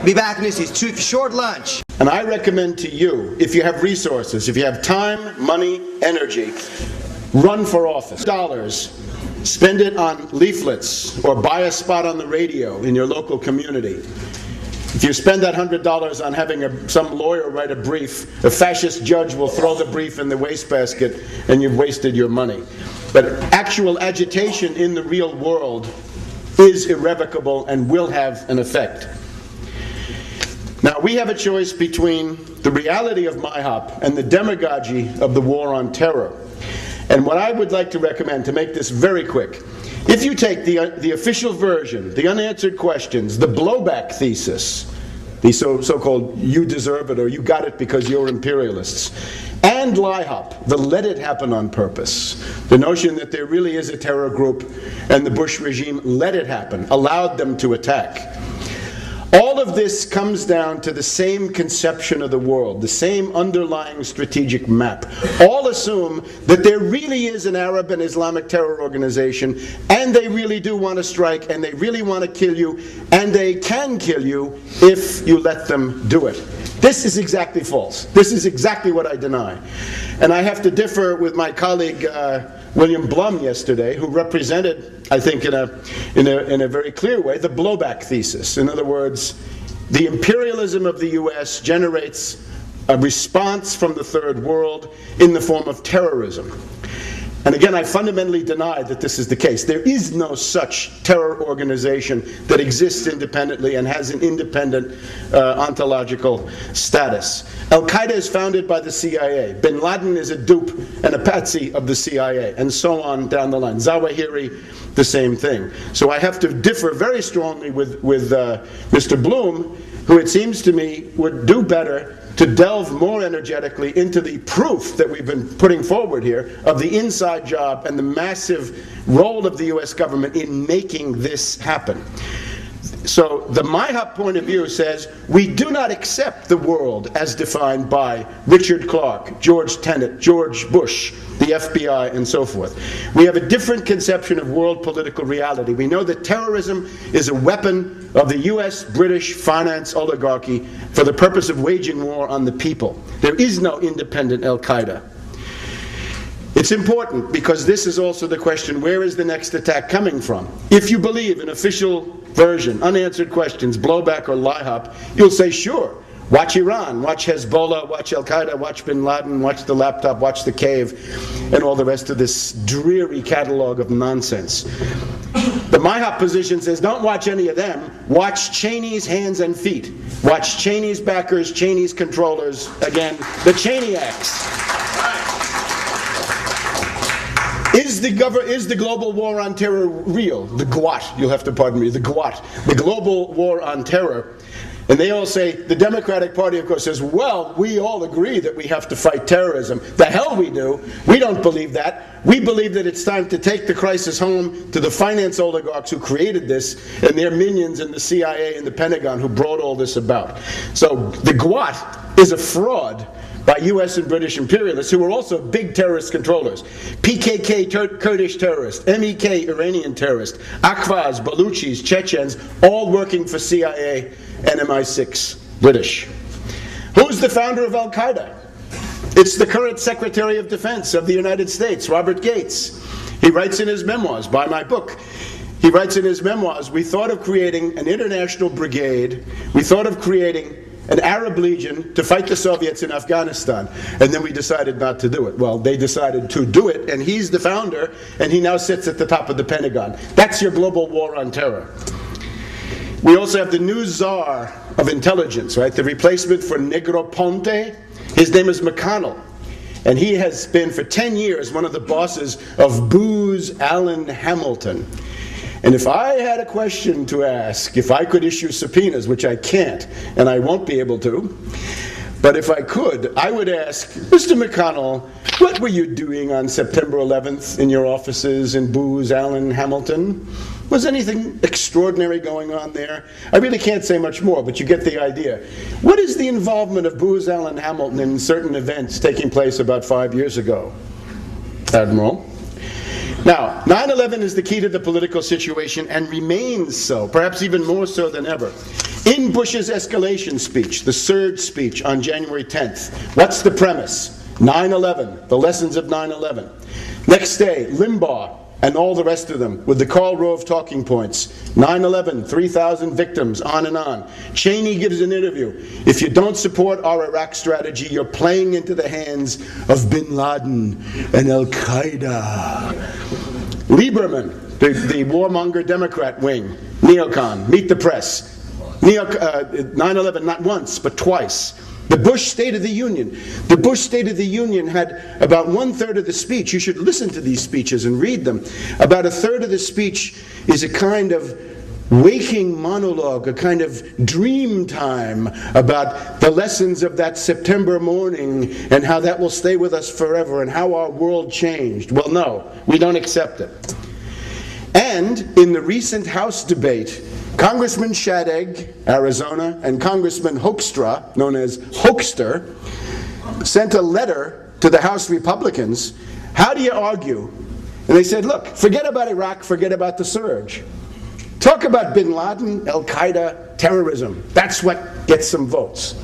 Be back in this short lunch. And I recommend to you, if you have resources, if you have time, money, energy, run for office. Dollars. Spend it on leaflets or buy a spot on the radio in your local community. If you spend that $100 on having some lawyer write a brief, a fascist judge will throw the brief in the wastebasket and you've wasted your money. But actual agitation in the real world is irrevocable and will have an effect. Now, we have a choice between the reality of MIHOP and the demagogy of the war on terror. And what I would like to recommend, to make this very quick, if you take the official version, the unanswered questions, the blowback thesis, the so-called you deserve it or you got it because you're imperialists, and LIHOP, the let it happen on purpose, the notion that there really is a terror group and the Bush regime let it happen, allowed them to attack. All of this comes down to the same conception of the world, the same underlying strategic map. All assume that there really is an Arab and Islamic terror organization, and they really do want to strike, and they really want to kill you, and they can kill you if you let them do it. This is exactly false. This is exactly what I deny. And I have to differ with my colleague William Blum yesterday, who represented, I think in a very clear way, the blowback thesis. In other words, the imperialism of the US generates a response from the third world in the form of terrorism. And again, I fundamentally deny that this is the case. There is no such terror organization that exists independently and has an independent ontological status. Al-Qaeda is founded by the CIA. Bin Laden is a dupe and a patsy of the CIA, and so on down the line. Zawahiri, the same thing. So I have to differ very strongly with Mr. Bloom, who it seems to me would do better to delve more energetically into the proof that we've been putting forward here of the inside job and the massive role of the US government in making this happen. So the MIHOP point of view says we do not accept the world as defined by Richard Clarke, George Tenet, George Bush, the FBI, and so forth. We have a different conception of world political reality. We know that terrorism is a weapon of the US, British finance oligarchy for the purpose of waging war on the people. There is no independent Al-Qaeda. It's important because this is also the question, where is the next attack coming from? If you believe in official version, unanswered questions, blowback or LIHOP, you'll say, sure, watch Iran, watch Hezbollah, watch Al-Qaeda, watch Bin Laden, watch the laptop, watch the cave, and all the rest of this dreary catalog of nonsense. The MIHOP position says, don't watch any of them, watch Cheney's hands and feet. Watch Cheney's backers, Cheney's controllers, again, the Cheneyacks. Is the global war on terror real? The GWOT, you'll have to pardon me, the GWOT, the global war on terror. And they all say, the Democratic Party, of course, says, well, we all agree that we have to fight terrorism. The hell we do. We don't believe that. We believe that it's time to take the crisis home to the finance oligarchs who created this and their minions in the CIA and the Pentagon who brought all this about. So the GWOT is a fraud by US and British imperialists who were also big terrorist controllers. PKK, Kurdish terrorists, MEK, Iranian terrorists, Akhvaz, Baluchis, Chechens, all working for CIA and MI6, British. Who's the founder of Al-Qaeda? It's the current Secretary of Defense of the United States, Robert Gates. He writes in his memoirs, buy my book, he writes in his memoirs, we thought of creating an international brigade, we thought of creating an Arab Legion to fight the Soviets in Afghanistan, and then we decided not to do it. Well, they decided to do it, and he's the founder, and he now sits at the top of the Pentagon. That's your global war on terror. We also have the new czar of intelligence, right? The replacement for Negroponte. His name is McConnell, and he has been for 10 years one of the bosses of Booz Allen Hamilton. And if I had a question to ask, if I could issue subpoenas, which I can't, and I won't be able to, but if I could, I would ask, Mr. McConnell, what were you doing on September 11th in your offices in Booz Allen Hamilton? Was anything extraordinary going on there? I really can't say much more, but you get the idea. What is the involvement of Booz Allen Hamilton in certain events taking place about 5 years ago, Admiral? Now, 9/11 is the key to the political situation and remains so, perhaps even more so than ever. In Bush's escalation speech, the surge speech on January 10th, what's the premise? 9/11, the lessons of 9/11. Next day, Limbaugh and all the rest of them with the Karl Rove talking points. 9/11, 3,000 victims, on and on. Cheney gives an interview. If you don't support our Iraq strategy, you're playing into the hands of bin Laden and Al-Qaeda. Lieberman, the warmonger Democrat wing, neocon, meet the press. 9/11 not once, but twice. The Bush State of the Union. The Bush State of the Union had about 1/3 of the speech. You should listen to these speeches and read them. About 1/3 of the speech is a kind of waking monologue, a kind of dream time about the lessons of that September morning and how that will stay with us forever and how our world changed. Well, no, we don't accept it. And in the recent House debate, Congressman Shadegg, Arizona, and Congressman Hoekstra, known as Hoekster, sent a letter to the House Republicans. How do you argue? And they said, look, forget about Iraq, forget about the surge. Talk about bin Laden, Al-Qaeda, terrorism. That's what gets some votes.